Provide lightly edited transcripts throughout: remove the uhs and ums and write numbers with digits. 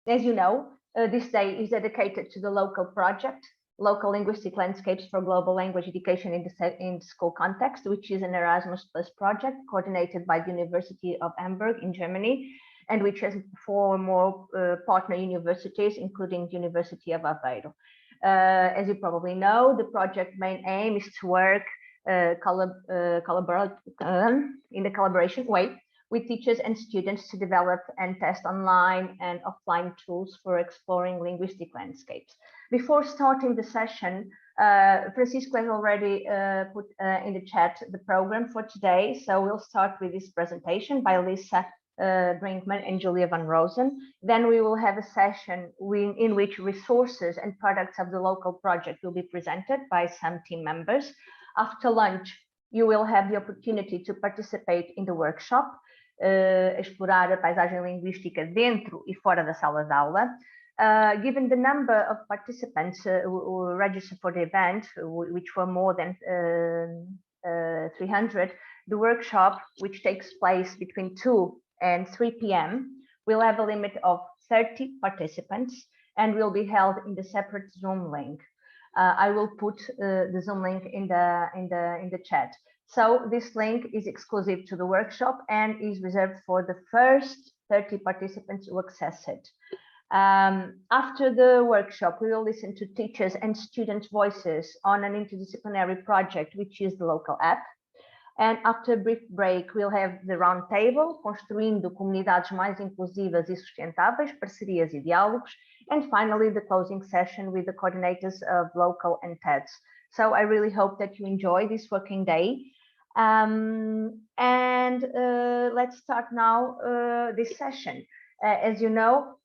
As you know, this day is dedicated to the LoCALL project, Local Linguistic Landscapes for Global Language Education in the School Context, which is an Erasmus Plus project coordinated by the University of Hamburg in Germany, and which has 4 more partner universities, including the University of Aveiro. As you probably know, the project main aim is to work in the collaboration way with teachers and students to develop and test online and offline tools for exploring linguistic landscapes. Before starting the session, Francisco has already put in the chat the program for today. So we'll start with this presentation by Lisa Brinkmann and Julia von Rosen. Then we will have a session in which resources and products of the LoCALL project will be presented by some team members. After lunch, you will have the opportunity to participate in the workshop, explorar a paisagem linguística dentro e fora da sala de aula. Given the number of participants who registered for the event, which were more than 300, the workshop, which takes place between 2 and 3 p.m., will have a limit of 30 participants and will be held in the separate Zoom link. I will put the Zoom link in the chat. So this link is exclusive to the workshop and is reserved for the first 30 participants who access it. After the workshop, we will listen to teachers and students' voices on an interdisciplinary project, which is the LoCALL app. And after a brief break, we'll have the round table, construindo comunidades mais inclusivas e sustentáveis, parcerias e diálogos. And finally, the closing session with the coordinators of LoCALL and TEDs. So I really hope that you enjoy this working day. Let's start now this session. As you know,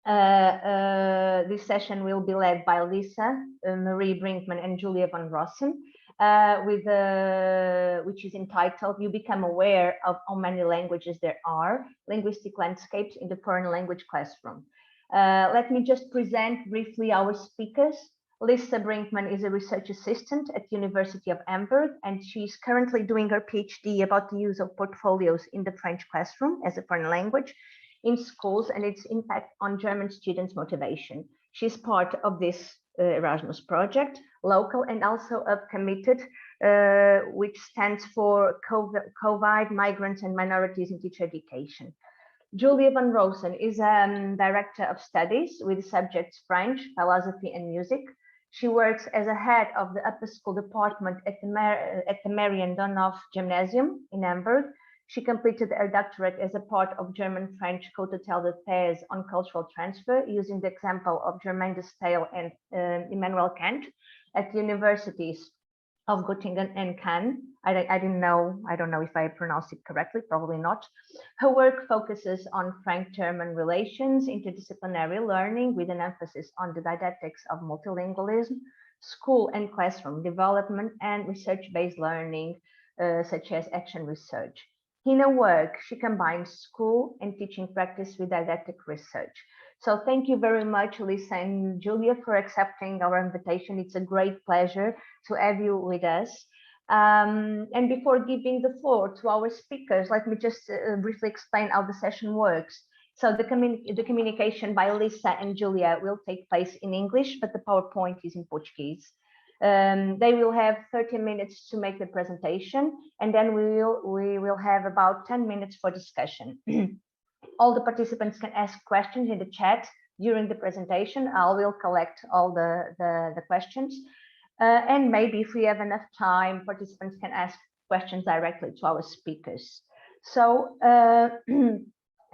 this session will be led by Lisa Marie Brinkmann and Julia von Rosen, which is entitled "You Become Aware of How Many Languages There Are: Linguistic Landscapes in the Foreign Language Classroom." Let me just present briefly our speakers. Lisa Brinkmann is a research assistant at the University of Hamburg, and she's currently doing her PhD about the use of portfolios in the French classroom as a foreign language in schools and its impact on German students' motivation. She's part of this Erasmus project, LoCALL, and also of Committed, which stands for COVID, Migrants and Minorities in Teacher Education. Julia von Rosen is a director of studies with subjects French, philosophy, and music. She works as a head of the upper school department at the Marion Dönhoff Gymnasium in Hamburg. She completed her doctorate as a part of German-French co-tutelle de thèse on cultural transfer, using the example of Germain de Stael and Immanuel Kant at the universities of Göttingen and Cannes. I don't know if I pronounced it correctly, probably not. Her work focuses on Franco-German relations, interdisciplinary learning with an emphasis on the didactics of multilingualism, school and classroom development, and research-based learning, such as action research. In her work, she combines school and teaching practice with didactic research. So thank you very much, Lisa and Julia, for accepting our invitation. It's a great pleasure to have you with us. And before giving the floor to our speakers, let me just briefly explain how the session works. So the communication by Lisa and Julia will take place in English, but the PowerPoint is in Portuguese. They will have 30 minutes to make the presentation, and then we will have about 10 minutes for discussion. All the participants can ask questions in the chat during the presentation. I will collect all the questions. And maybe if we have enough time, participants can ask questions directly to our speakers. So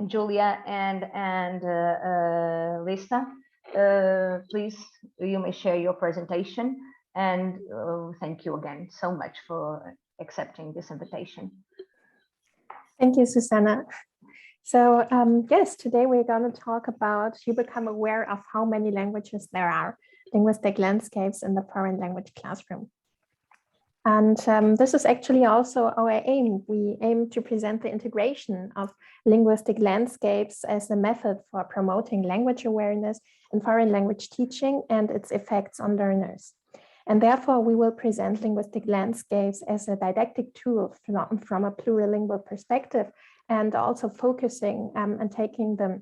Julia and Lisa, please, you may share your presentation. And thank you again so much for accepting this invitation. Thank you, Susanna. So yes, today we're going to talk about you become aware of how many languages there are, linguistic landscapes in the foreign language classroom. And this is actually also our aim. We aim to present the integration of linguistic landscapes as a method for promoting language awareness in foreign language teaching and its effects on learners. And therefore, we will present linguistic landscapes as a didactic tool from a plurilingual perspective, and also focusing and taking the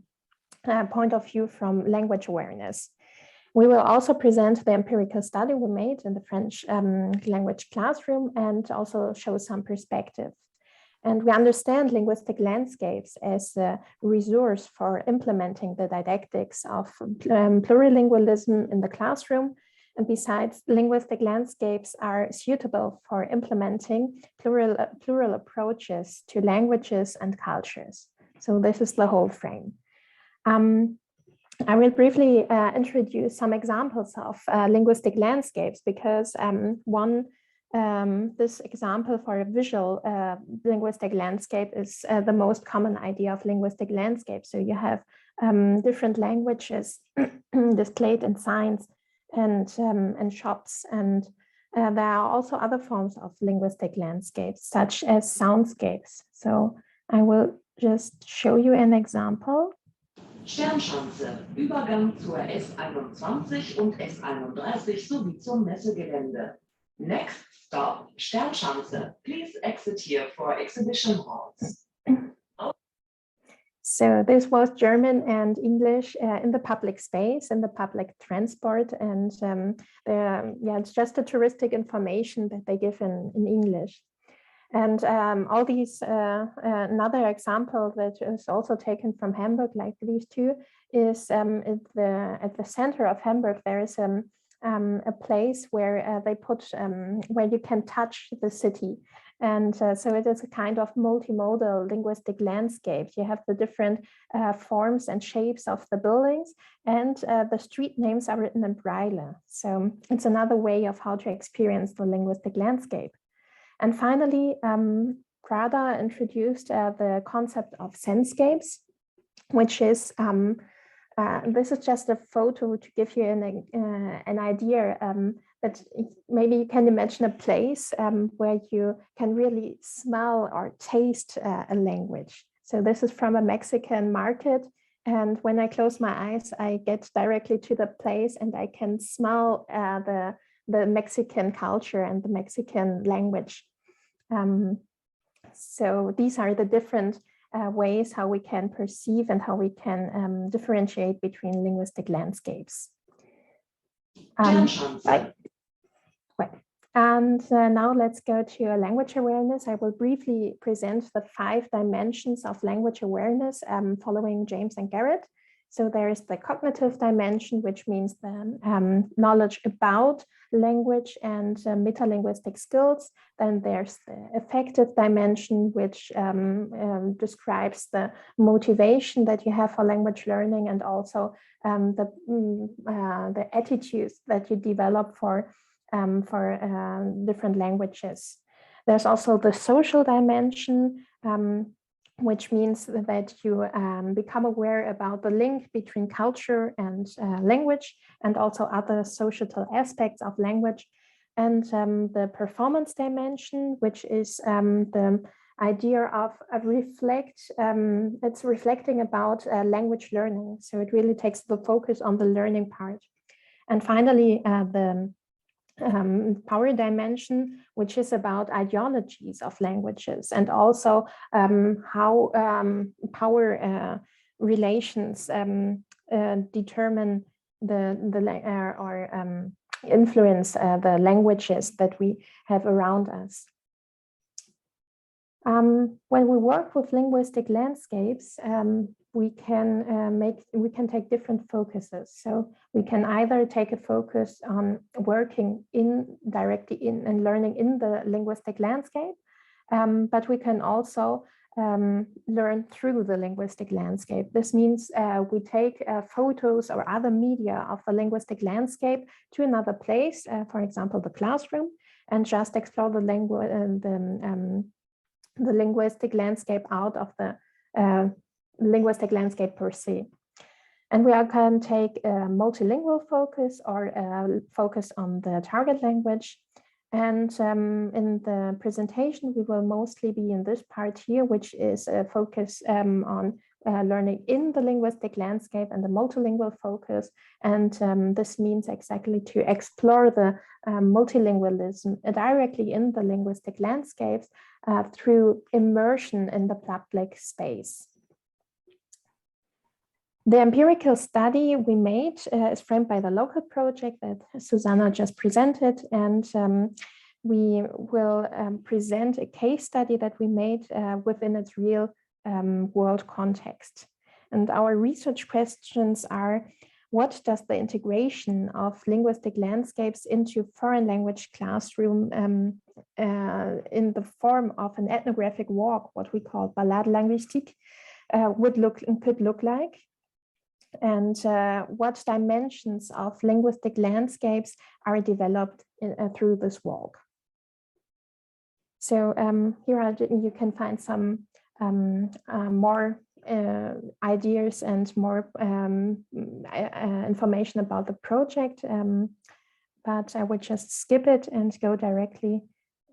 point of view from language awareness. We will also present the empirical study we made in the French language classroom and also show some perspective. And we understand linguistic landscapes as a resource for implementing the didactics of plurilingualism in the classroom. And besides, linguistic landscapes are suitable for implementing plural approaches to languages and cultures. So this is the whole frame. I will briefly introduce some examples of linguistic landscapes because this example for a visual linguistic landscape is the most common idea of linguistic landscape. So you have different languages displayed in signs and shops, and there are also other forms of linguistic landscapes, such as soundscapes. So I will just show you an example. Sternschanze, Übergang zur S21 und S31 sowie zum Messegelände. Next stop, Sternschanze. Please exit here for exhibition halls. So this was German and English in the public space, in the public transport, and it's just a touristic information that they give in English. And all these, another example that is also taken from Hamburg, like these two, is at the center of Hamburg, there is a place where they put, where you can touch the city. And so it is a kind of multimodal linguistic landscape. You have the different forms and shapes of the buildings, and the street names are written in Braille. So it's another way of how to experience the linguistic landscape. And finally, Prada introduced the concept of sensescapes, which is, this is just a photo to give you an idea that maybe you can imagine a place where you can really smell or taste a language. So this is from a Mexican market. And when I close my eyes, I get directly to the place and I can smell the Mexican culture and the Mexican language. So these are the different ways how we can perceive and how we can differentiate between linguistic landscapes. And now let's go to language awareness. I will briefly present the 5 dimensions of language awareness following James and Garrett. So there is the cognitive dimension, which means the knowledge about language and metalinguistic skills. Then there's the affective dimension, which describes the motivation that you have for language learning, and also the attitudes that you develop for different languages. There's also the social dimension, which means that you become aware about the link between culture and language, and also other societal aspects of language. And the performance dimension, which is the idea of it's reflecting about language learning. So it really takes the focus on the learning part. And finally, the power dimension, which is about ideologies of languages, and also how power relations determine or influence the languages that we have around us. When we work with linguistic landscapes, we can take different focuses. So we can either take a focus on working directly in and learning in the linguistic landscape, but we can also learn through the linguistic landscape. This means we take photos or other media of the linguistic landscape to another place, for example, the classroom, and just explore the linguistic landscape out of the linguistic landscape per se. And we can take a multilingual focus or a focus on the target language. And in the presentation, we will mostly be in this part here, which is a focus on learning in the linguistic landscape and the multilingual focus. And this means exactly to explore the multilingualism directly in the linguistic landscapes through immersion in the public space. The empirical study we made is framed by the LoCALL project that Susanna just presented, and we will present a case study that we made within its real world context. And our research questions are: what does the integration of linguistic landscapes into foreign language classroom in the form of an ethnographic walk, what we call balade linguistique, could look like? And what dimensions of linguistic landscapes are developed through this walk? So here you can find some more ideas and more information about the project, but I would just skip it and go directly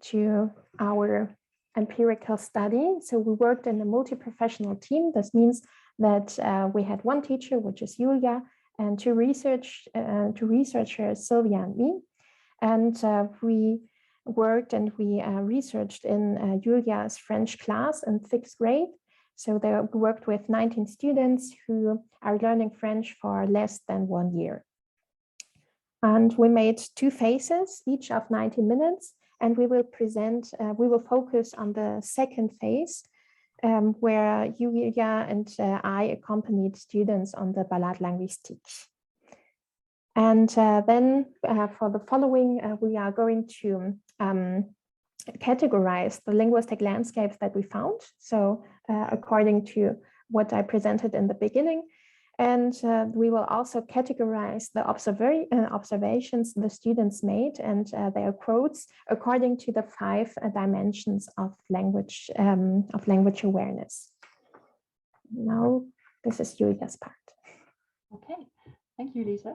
to our empirical study. So we worked in a multi-professional team. This means that we had one teacher, which is Julia, and two researchers, Sylvia and me. And we worked and we researched in Julia's French class in 6th grade. So they worked with 19 students who are learning French for less than 1 year. And we made 2 phases, each of 90 minutes. And we will focus on the second phase, where Julia and I accompanied students on the balade linguistique. And then for the following, we are going to categorize the linguistic landscapes that we found. So according to what I presented in the beginning. And we will also categorize the observations the students made and their quotes according to the 5 dimensions of language awareness. Now, this is Julia's part. Okay, thank you, Lisa.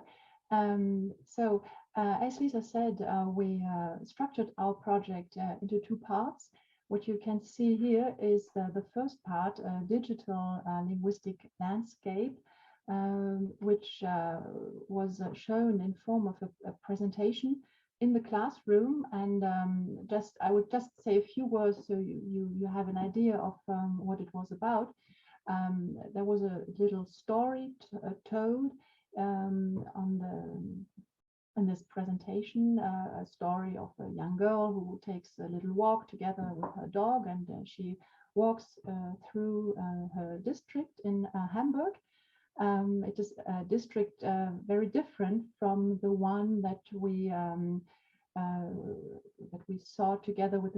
As Lisa said, we structured our project into 2 parts. What you can see here is the first part, digital linguistic landscape, which was shown in form of a presentation in the classroom. And I would just say a few words so you have an idea of what it was about. There was a little story told in this presentation, a story of a young girl who takes a little walk together with her dog, and she walks through her district in Hamburg. It is a district very different from the one that we saw together with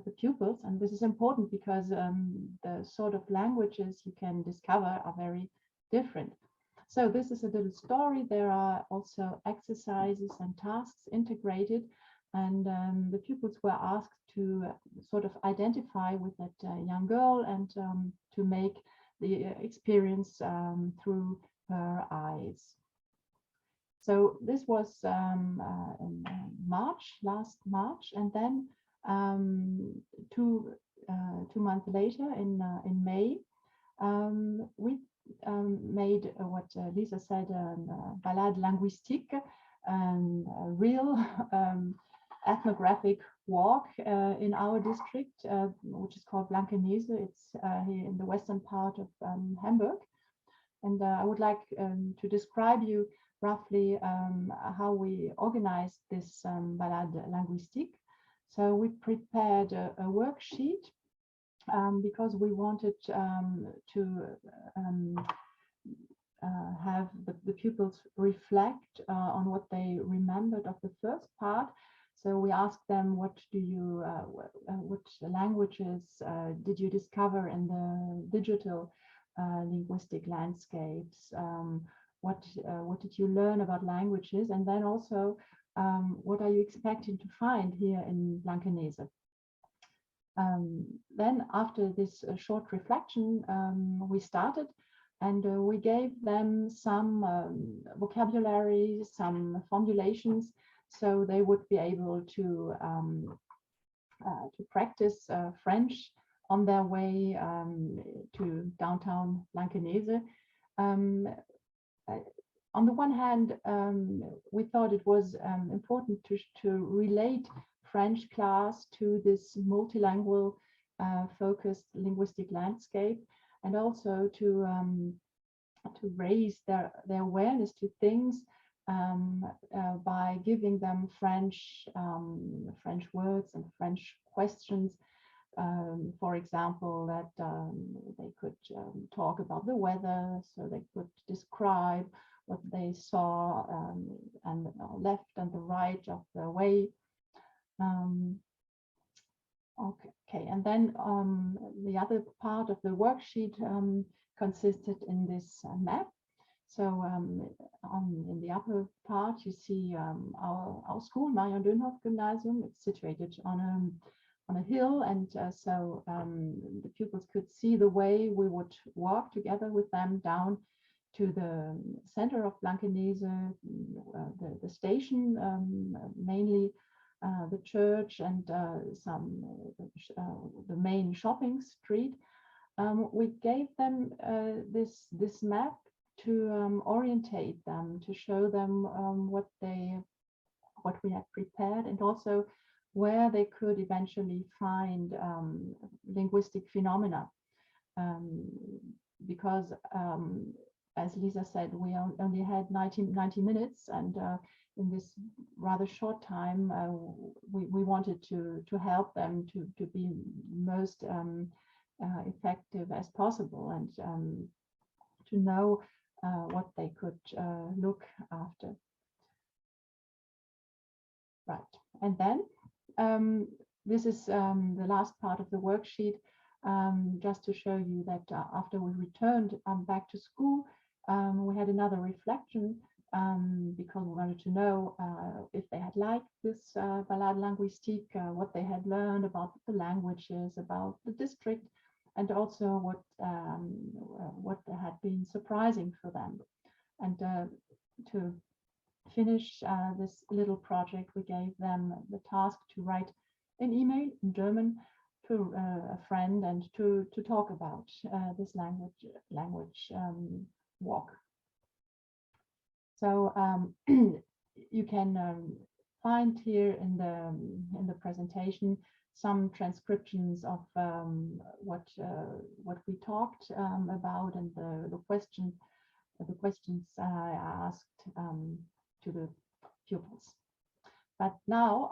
the pupils, and this is important because the sort of languages you can discover are very different. So this is a little story. There are also exercises and tasks integrated, and the pupils were asked to sort of identify with that young girl and to make the experience through her eyes. So this was in last March, and then 2 months later in May, we made what Lisa said, balade linguistique, a real ethnographic walk in our district, which is called Blankenese. It's here in the western part of Hamburg. And I would like to describe you roughly how we organized this balade linguistique. So we prepared a worksheet because we wanted to have the pupils reflect on what they remembered of the first part. So we asked them, what languages did you discover in the digital linguistic landscapes? What did you learn about languages? And then also, what are you expecting to find here in Blankenese? Then after this short reflection, we started, and we gave them some vocabulary, some formulations, so they would be able to practice French on their way to downtown Blankenese. On the one hand, we thought it was important to relate French class to this multilingual focused linguistic landscape, and also to raise their awareness to things by giving them French words and French questions. For example, that they could talk about the weather, so they could describe what they saw and left and the right of the way. Okay, and then the other part of the worksheet consisted in this map. So in the upper part, you see our school, Marion Dönhoff Gymnasium. It's situated on a hill, and so the pupils could see the way we would walk together with them down to the center of Blankenese, the station, mainly the church and the main shopping street. We gave them this map to orientate them, to show them what we had prepared, and also where they could eventually find linguistic phenomena, because as Lisa said, we only had 90 minutes, and in this rather short time, we wanted to help them to be most effective as possible, and to know what they could look after. Right, and then this is the last part of the worksheet, just to show you that after we returned back to school, we had another reflection, because we wanted to know if they had liked this balade linguistique, what they had learned about the languages, about the district, and also what had been surprising for them. And to finish this little project, we gave them the task to write an email in German to a friend and to talk about this language walk. So you can find here in the presentation some transcriptions of what we talked about, and the questions I asked to the pupils. But now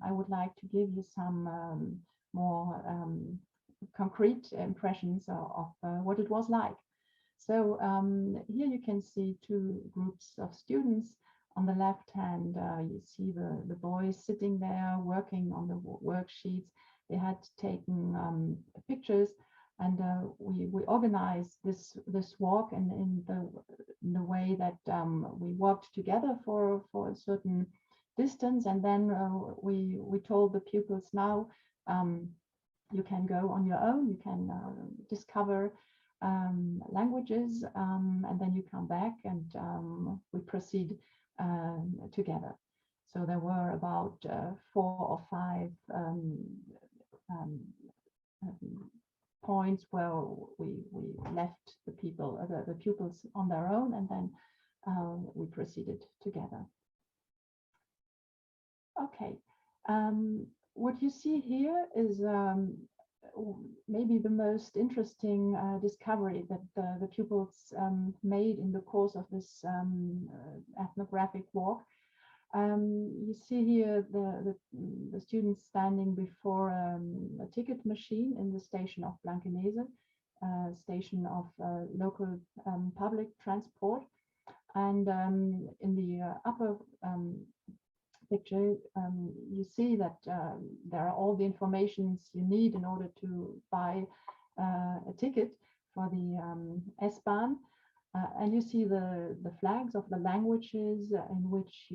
I would like to give you some more concrete impressions of what it was like. So here you can see two groups of students. On the left hand, you see the boys sitting there working on the worksheets. They had taken pictures, and we organized this walk in the way that we walked together for a certain distance, and then we told the pupils, now you can go on your own, you can discover languages, and then you come back, and we proceed together. So there were about 4 or 5 points where we left the pupils on their own, and then we proceeded together. Okay, what you see here is maybe the most interesting discovery that the pupils made in the course of this ethnographic walk. You see here the students standing before a ticket machine in the station of Blankenese, station of local public transport. And in the upper picture, you see that there are all the informations you need in order to buy a ticket for the S-Bahn. And you see the flags of the languages in which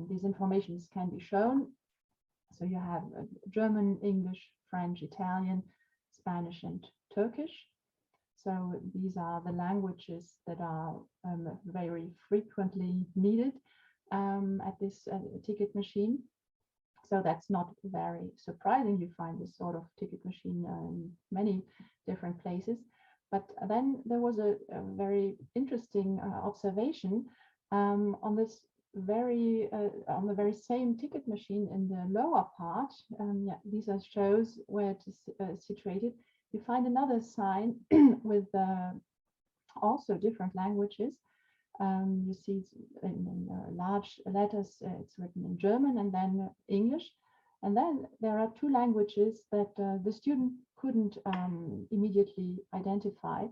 these informations can be shown. So you have German, English, French, Italian, Spanish, and Turkish. So these are the languages that are very frequently needed at this ticket machine. So that's not very surprising. You find this sort of ticket machine in many different places. But then there was a very interesting observation on the very same ticket machine in the lower part. Yeah, Lisa shows where it is situated. You find another sign with also different languages. You see in large letters, it's written in German and then English. And then there are two languages that the student couldn't immediately identify.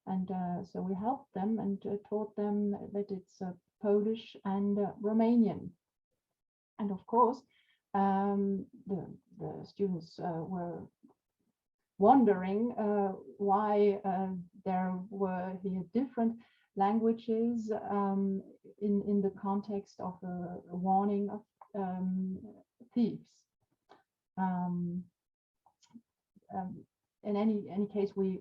And so we helped them and taught them that it's Polish and Romanian. And of course, the students were wondering why there were here different languages in the context of a warning of thieves. In any case, we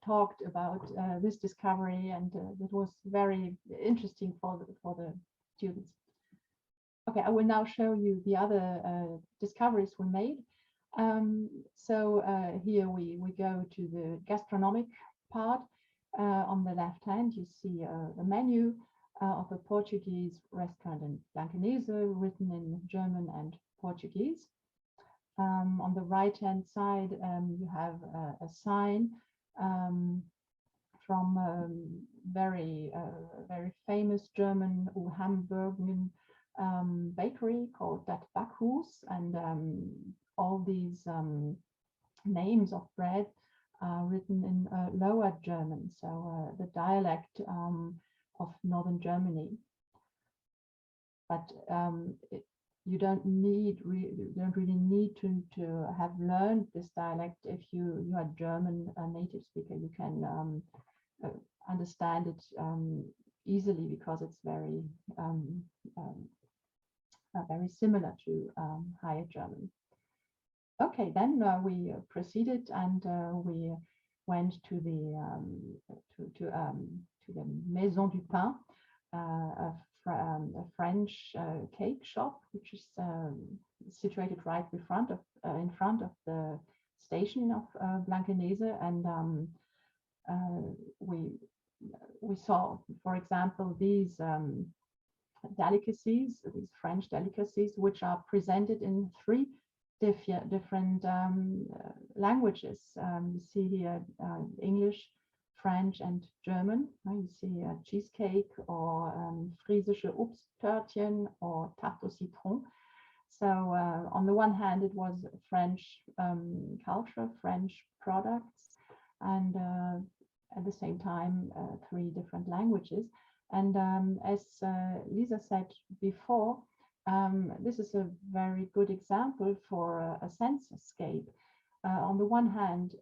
talked about this discovery, and it was very interesting for the students. Okay, I will now show you the other discoveries we made. So here we go to the gastronomic part. On the left hand, you see a menu of a Portuguese restaurant in Blankenese, written in German and Portuguese. On the right hand side, you have a sign from very famous German Hamburger bakery called Dat Backhaus, and all these names of bread are written in Lower German, so the dialect of Northern Germany. But you don't really need to have learned this dialect if you are German native speaker. You can understand it easily because it's very similar to Higher German. Okay, then we proceeded and we went to the Maison du Pain, a French cake shop, which is situated right in front of the station of Blankenese, and we saw, for example, these delicacies, these French delicacies, which are presented in three different languages. You see here English, French, and German. You see cheesecake, or friesische Obsttörtchen, or tarte au citron. So on the one hand, it was French culture, French products, and at the same time, three different languages. And as Lisa said before, this is a very good example for a sensescape. On the one hand,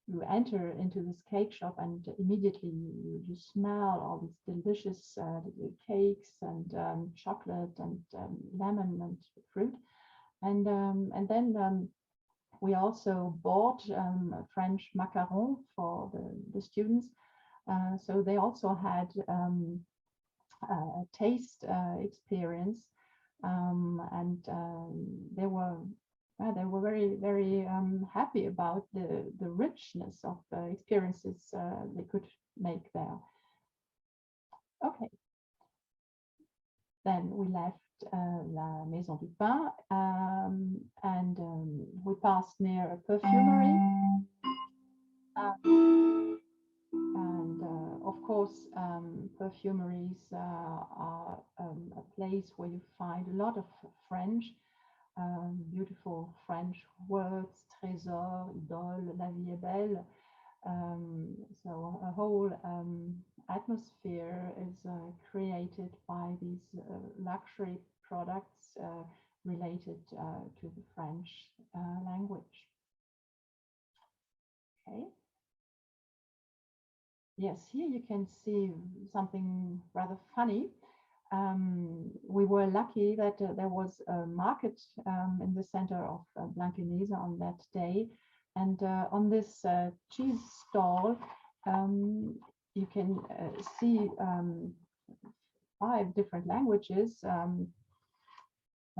you enter into this cake shop and immediately you smell all these delicious cakes and chocolate and lemon and fruit. And then we also bought French macaron for the students. So they also had a taste experience, and they were very happy about the richness of the experiences they could make there. Okay, then we left La Maison du Pain, and we passed near a perfumery. And of course, perfumeries are a place where you find a lot of French, beautiful French words, trésor, idole, la vie est belle. So a whole atmosphere is created by these luxury products related to the French language. Okay. Yes, here you can see something rather funny. We were lucky that there was a market in the center of Blankenese on that day. And on this cheese stall, you can see 5 different languages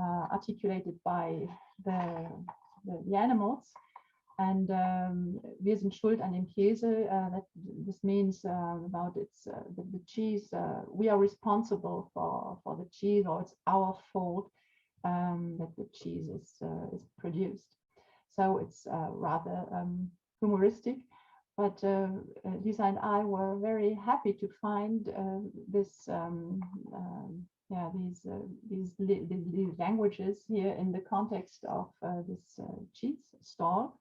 articulated by the animals. And wir sind schuld an dem Käse. This means about the cheese. We are responsible for the cheese, or it's our fault that the cheese is produced. So it's rather humoristic. but Lisa and I were very happy to find these languages here in the context of this cheese stall,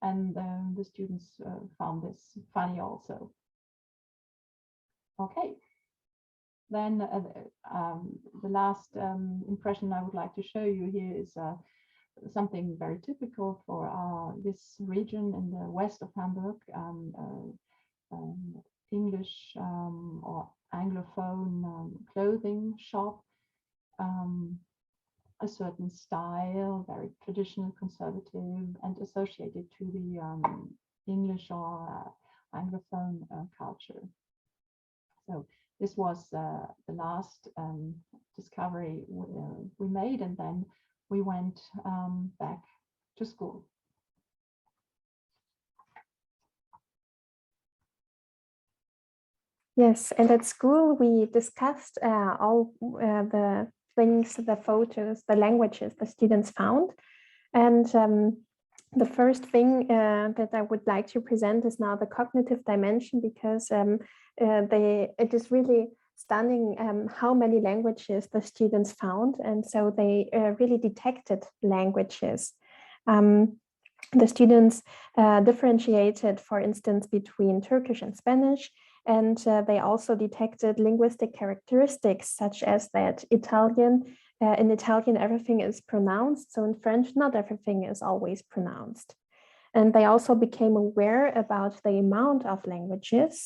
and the students found this funny also. Okay, then the last impression I would like to show you here is something very typical for this region in the west of Hamburg, English or Anglophone clothing shop, a certain style, very traditional, conservative, and associated to the English or Anglophone culture. So this was the last discovery we made, and then we went back to school. Yes, and at school we discussed all the things, the photos, the languages the students found. And the first thing that I would like to present is now the cognitive dimension, because it is really stunning how many languages the students found. And so they really detected languages. The students differentiated, for instance, between Turkish and Spanish, and they also detected linguistic characteristics such as that Italian, in Italian everything is pronounced, so in French not everything is always pronounced. And they also became aware about the amount of languages.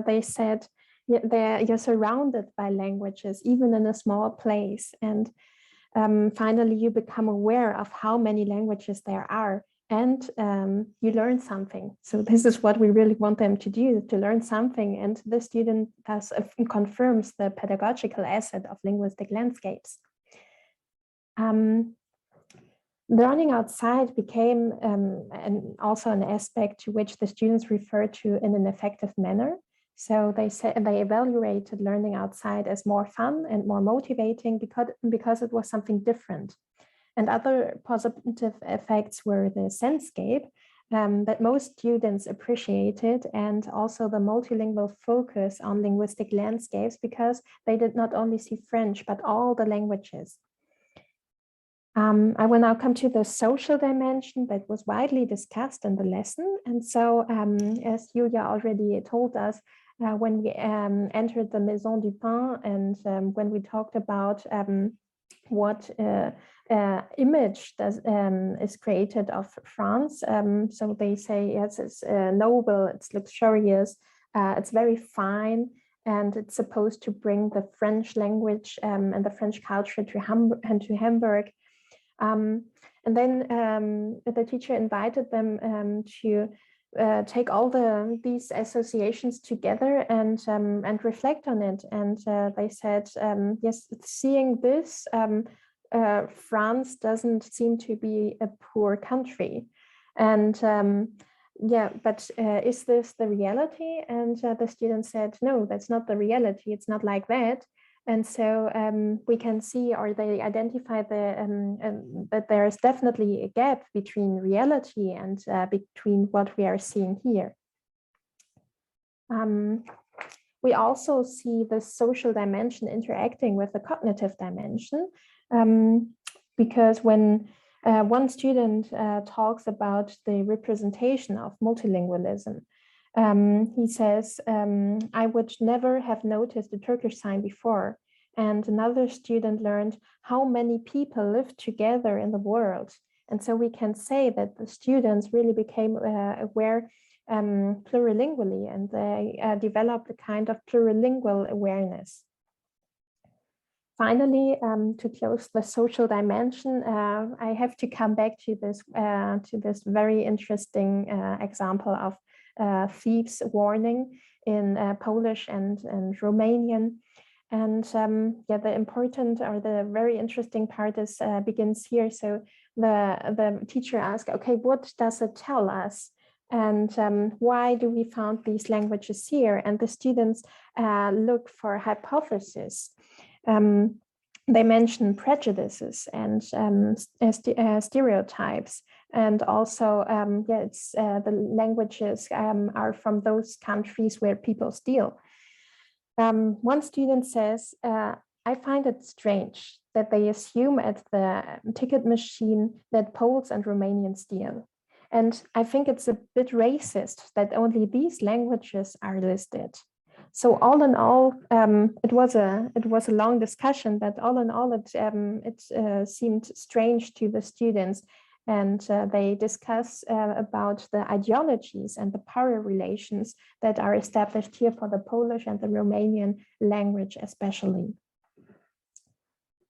They said, you're surrounded by languages, even in a small place. And finally, you become aware of how many languages there are, and you learn something. So this is what we really want them to do, to learn something. And the student thus confirms the pedagogical asset of linguistic landscapes. Learning outside became also an aspect to which the students referred to in an effective manner. So they evaluated learning outside as more fun and more motivating because it was something different. And other positive effects were the sensescape that most students appreciated, and also the multilingual focus on linguistic landscapes, because they did not only see French, but all the languages. I will now come to the social dimension that was widely discussed in the lesson. And so, as Julia already told us, when we entered the Maison du Pain, and when we talked about what image is created of France, so they say, yes, it's noble, it's luxurious, it's very fine, and it's supposed to bring the French language and the French culture to Hamburg. And then the teacher invited them to take all these associations together and reflect on it. And they said, yes, seeing this, France doesn't seem to be a poor country. And yeah, but is this the reality? And the student said, no, that's not the reality. It's not like that. And so we can see, or they identify that there is definitely a gap between reality and between what we are seeing here. We also see the social dimension interacting with the cognitive dimension, because when one student talks about the representation of multilingualism, he says, I would never have noticed the Turkish sign before. And another student learned how many people live together in the world. And so we can say that the students really became aware plurilingually, and they developed a kind of plurilingual awareness. Finally, to close the social dimension, I have to come back to this very interesting example of thieves warning in Polish and Romanian. And yeah, the important or the very interesting part is begins here. So the teacher asked, okay, what does it tell us? And why do we found these languages here? And the students look for hypotheses. they mention prejudices and stereotypes, and also the languages are from those countries where people steal. One student says, I find it strange that they assume at the ticket machine that Poles and Romanians steal. And I think it's a bit racist that only these languages are listed. So all in all, it was a long discussion, but all in all, it seemed strange to the students, and they discuss about the ideologies and the power relations that are established here for the Polish and the Romanian language especially.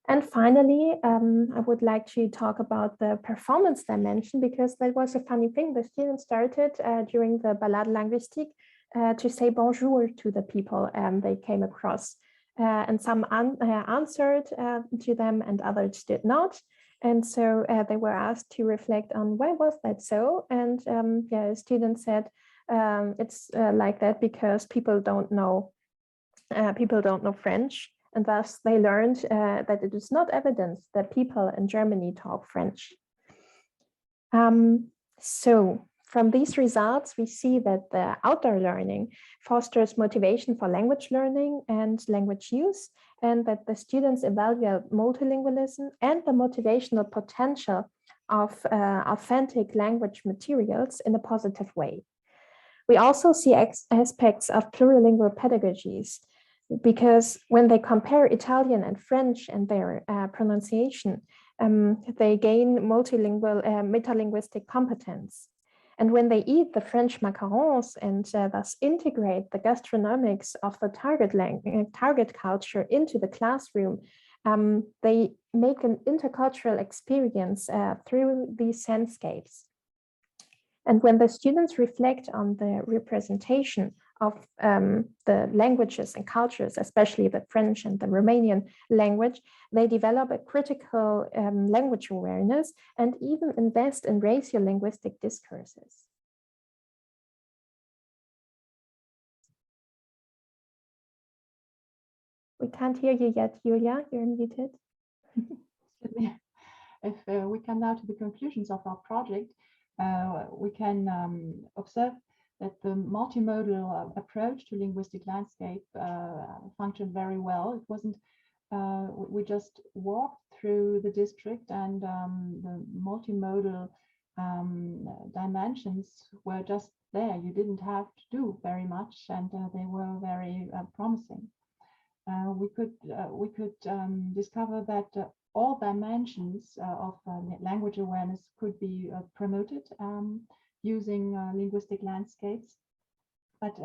And finally, I would like to talk about the performance dimension, because that was a funny thing. The students started during the Balade linguistique to say bonjour to the people they came across. And some answered to them and others did not. And so they were asked to reflect on why was that so? And a student said it's like that because people don't know French. And thus they learned that it is not evidence that people in Germany talk French. So from these results, we see that the outdoor learning fosters motivation for language learning and language use, and that the students evaluate multilingualism and the motivational potential of authentic language materials in a positive way. We also see aspects of plurilingual pedagogies, because when they compare Italian and French and their pronunciation, they gain multilingual metalinguistic competence. And when they eat the French macarons and thus integrate the gastronomics of the target culture into the classroom, they make an intercultural experience through these sensescapes. And when the students reflect on the representation of the languages and cultures, especially the French and the Romanian language, they develop a critical language awareness and even invest in ratio-linguistic discourses. We can't hear you yet, Julia, you're muted. If we come now to the conclusions of our project, we can observe that the multimodal approach to linguistic landscape functioned very well. It wasn't, we just walked through the district, and the multimodal dimensions were just there. You didn't have to do very much, and they were very promising. We could discover that all dimensions of language awareness could be promoted using linguistic landscapes, but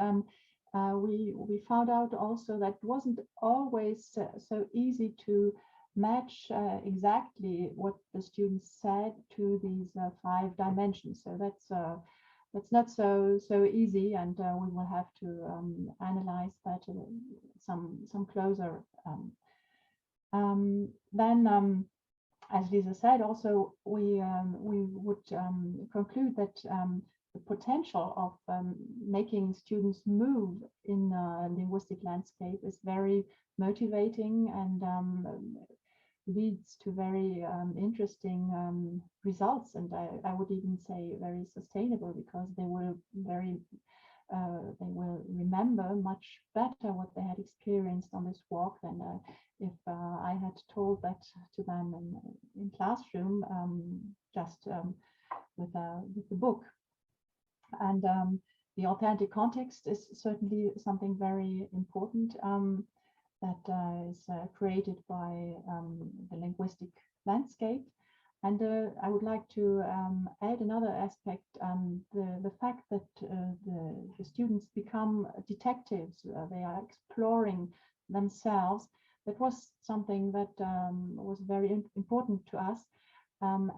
we found out also that it wasn't always so easy to match exactly what the students said to these 5 dimensions. So that's not so easy, and we will have to analyze that some closer. Then, as Lisa said, also we would conclude that the potential of making students move in a linguistic landscape is very motivating and leads to very interesting results, and I would even say very sustainable, because they will remember much better what they had experienced on this walk than if I had told that to them in classroom, just with the book. And the authentic context is certainly something very important that is created by the linguistic landscape. And I would like to add another aspect, the fact that the students become detectives, they are exploring themselves. That was something that was very important to us.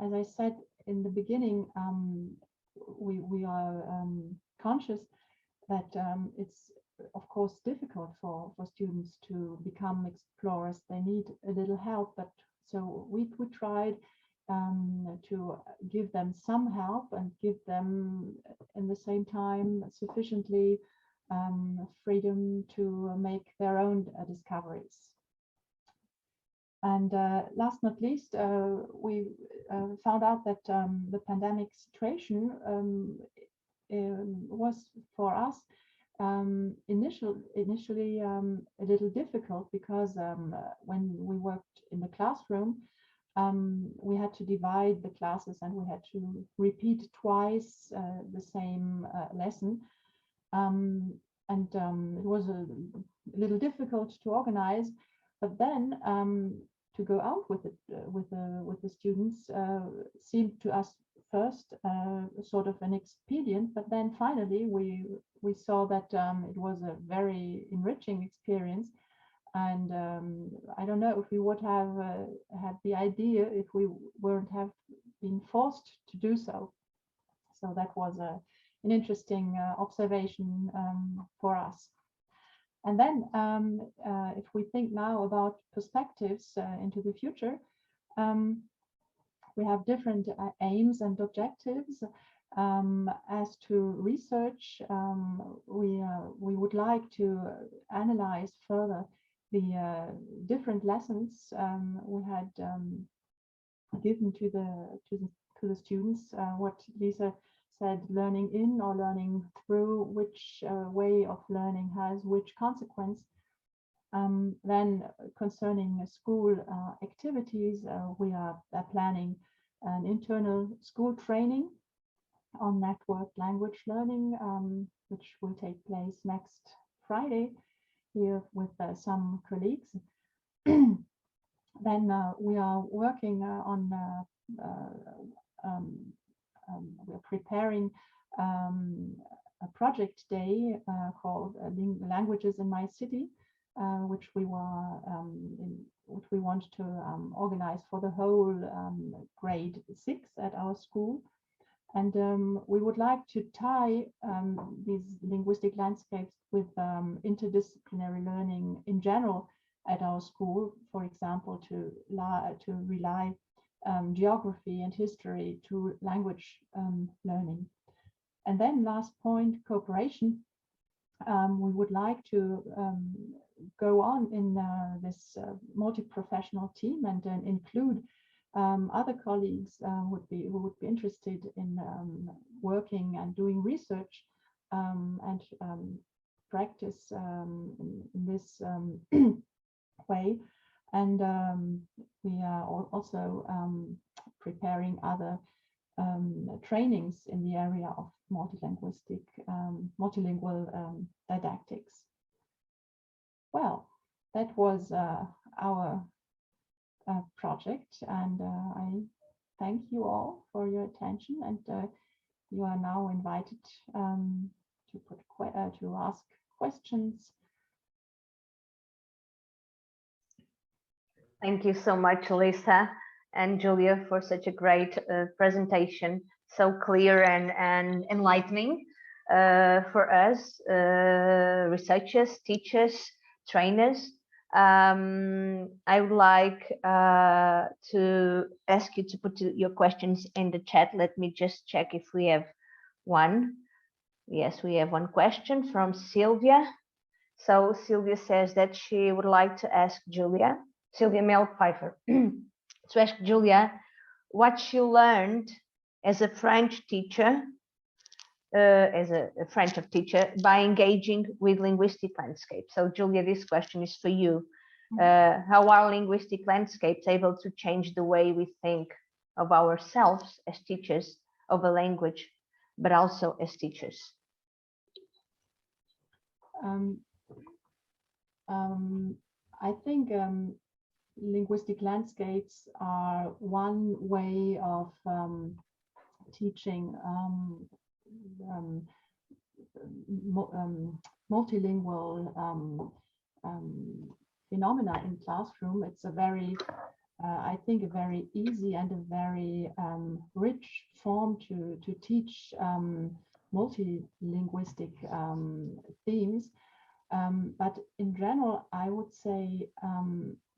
As I said in the beginning, we are conscious that it's of course difficult for students to become explorers. They need a little help, but so we tried to give them some help and give them in the same time sufficiently freedom to make their own discoveries. And last not least, we found out that the pandemic situation was for us initially a little difficult, because when we worked in the classroom, we had to divide the classes and we had to repeat twice the same lesson. It was a little difficult to organize, but then to go out with it with the students seemed to us first sort of an expedient, but then finally we saw that it was a very enriching experience. And I don't know if we would have had the idea if we weren't have been forced to do so. So that was an interesting observation for us. And then if we think now about perspectives into the future, we have different aims and objectives. As to research, we would like to analyze further the different lessons we had given to the students. What Lisa said, learning in or learning through, which way of learning has which consequence. Then concerning school activities, we are planning an internal school training on network language learning, which will take place next Friday here with some colleagues. Then we are working on we're preparing a project day called Languages in My City, which we want to organize for the whole grade 6 at our school. And we would like to tie these linguistic landscapes with interdisciplinary learning in general at our school, for example, to rely geography and history to language learning. And then last point, cooperation. We would like to go on in this multi-professional team and include other colleagues who would be interested in working and doing research and practice in this way. And we are also preparing other trainings in the area of multilingual didactics. Well, that was our project, and I thank you all for your attention, and you are now invited to ask questions. Thank you so much, Lisa and Julia, for such a great presentation, so clear and enlightening for us, researchers, teachers, trainers. I would like to ask you to put your questions in the chat. Let me just check if we have one. Yes, we have one question from Sylvia. So Sylvia says that she would like to ask Julia, Sylvia Mel Pfeiffer, to ask Julia what she learned as a French teacher, as a French teacher, by engaging with linguistic landscapes. So Julia, this question is for you. How are linguistic landscapes able to change the way we think of ourselves as teachers of a language, but also as teachers? I think linguistic landscapes are one way of teaching multilingual phenomena in classroom. It's a very, I think, a very easy and a very rich form to teach multilinguistic themes. But in general, I would say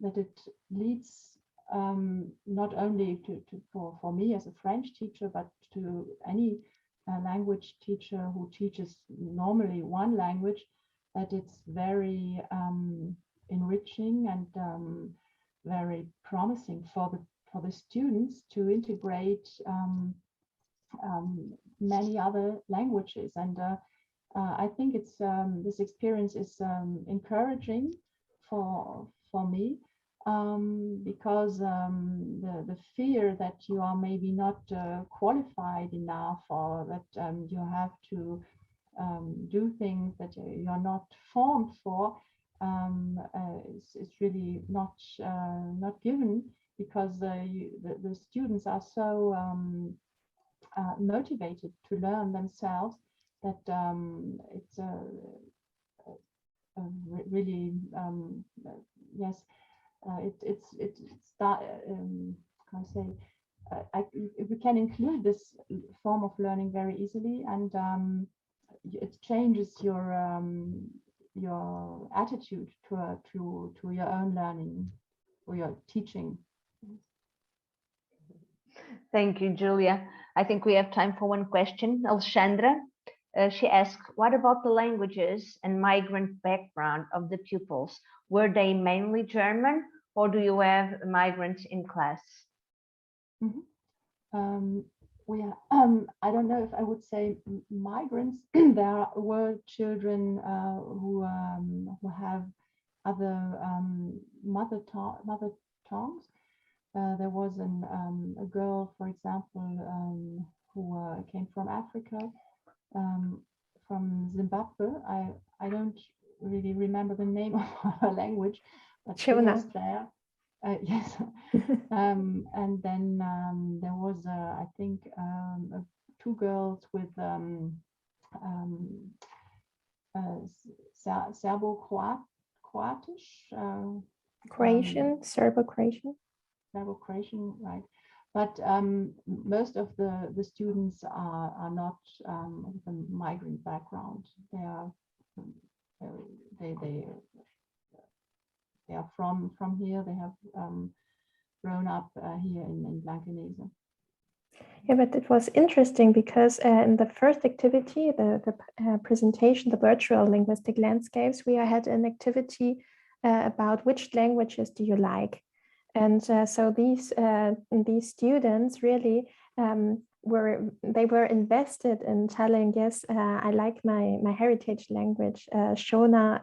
that it leads not only for me as a French teacher, but to any language teacher who teaches normally one language, that it's very enriching and very promising for the students to integrate many other languages. And I think it's this experience is encouraging for me, because the fear that you are maybe not qualified enough, or that you have to do things that you're not formed for, it's really not given, because the students are so motivated to learn themselves that it's really yes, can I say, we can include this form of learning very easily, and it changes your attitude to your own learning or your teaching. Thank you, Julia. I think we have time for one question. Alexandra, she asked, what about the languages and migrant background of the pupils? Were they mainly German, or do you have migrants in class? Mm-hmm. I don't know if I would say migrants. There were children who have other mother tongues. There was a girl, for example, who came from Africa, from Zimbabwe. I don't really remember the name of her language, but she was there. Yes. And then there was, I think, two girls with Serbo-Croatish, Croatian, Serbo-Croatian. Serbo-Croatian, right? But most of the students are not with a migrant background. They are they are from here. They have grown up here in Blankenese. Yeah, but it was interesting because in the first activity, the presentation, the virtual linguistic landscapes, we had an activity about which languages do you like. And so these students really were invested in telling, yes, I like my heritage language, Shona,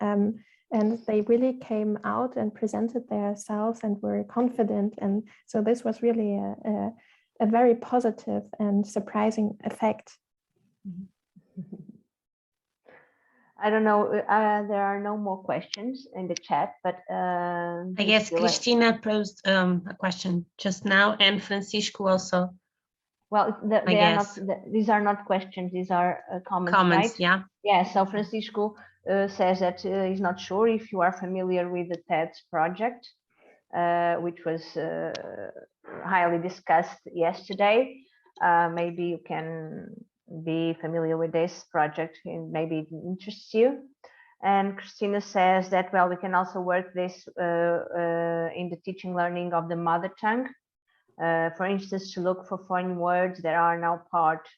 and they really came out and presented themselves and were confident. And so this was really a very positive and surprising effect. I don't know, there are no more questions in the chat, but I guess Christina posed a question just now, and Francisco also. Well, these are not questions, these are comments, right? Yeah. Yeah, so Francisco says that he's not sure if you are familiar with the TEDS project, which was highly discussed yesterday. Maybe you can be familiar with this project and maybe it interests you. And Christina says that, well, we can also work this in the teaching learning of the mother tongue. For instance, to look for foreign words that are now part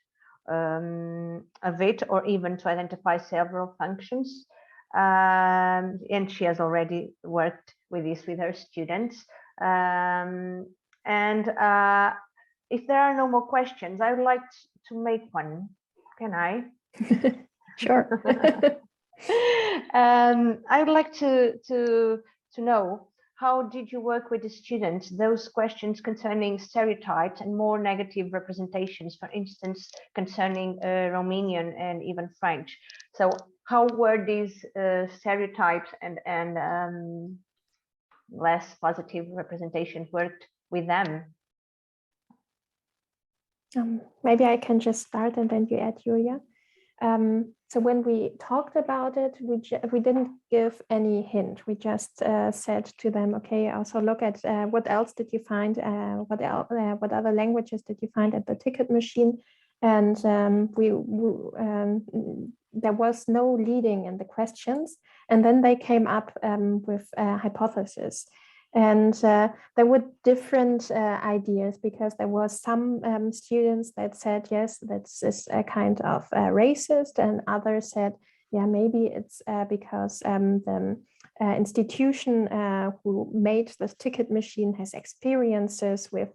of it, or even to identify several functions. And she has already worked with this with her students. If there are no more questions, I would like to make one. Can I? Sure. I would like to know, how did you work with the students? Those questions concerning stereotypes and more negative representations, for instance, concerning Romanian and even French. So how were these stereotypes and less positive representations worked with them? Maybe I can just start and then you add, Julia. So when we talked about it, we didn't give any hint. We just said to them, okay, also look at what else did you find? What other languages did you find at the ticket machine? And there was no leading in the questions. And then they came up with a hypothesis. And there were different ideas, because there was some students that said, yes, this is a kind of racist, and others said, yeah, maybe it's because the institution who made this ticket machine has experiences with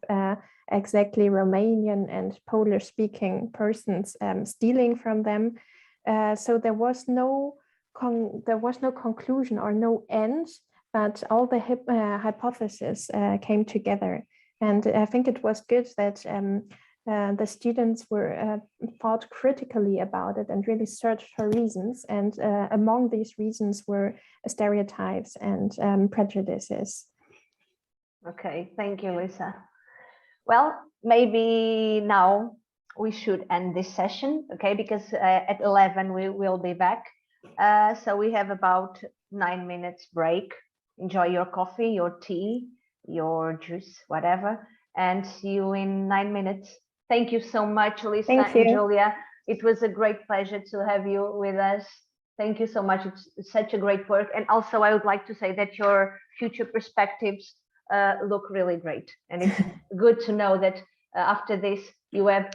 exactly Romanian and Polish speaking persons stealing from them. So there was no conclusion or no end, but all the hypotheses came together. And I think it was good that the students were thought critically about it and really searched for reasons. And among these reasons were stereotypes and prejudices. Okay, thank you, Lisa. Well, maybe now we should end this session, okay? Because at 11 we will be back. So we have about 9 minutes break. Enjoy your coffee, your tea, your juice, whatever, and see you in 9 minutes. Thank you so much, Lisa and Julia. It was a great pleasure to have you with us. Thank you so much. It's such a great work. And also I would like to say that your future perspectives look really great. And it's good to know that after this, you have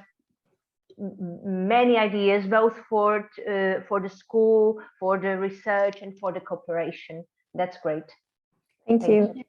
many ideas, both for the school, for the research, and for the cooperation. That's great. Thank you.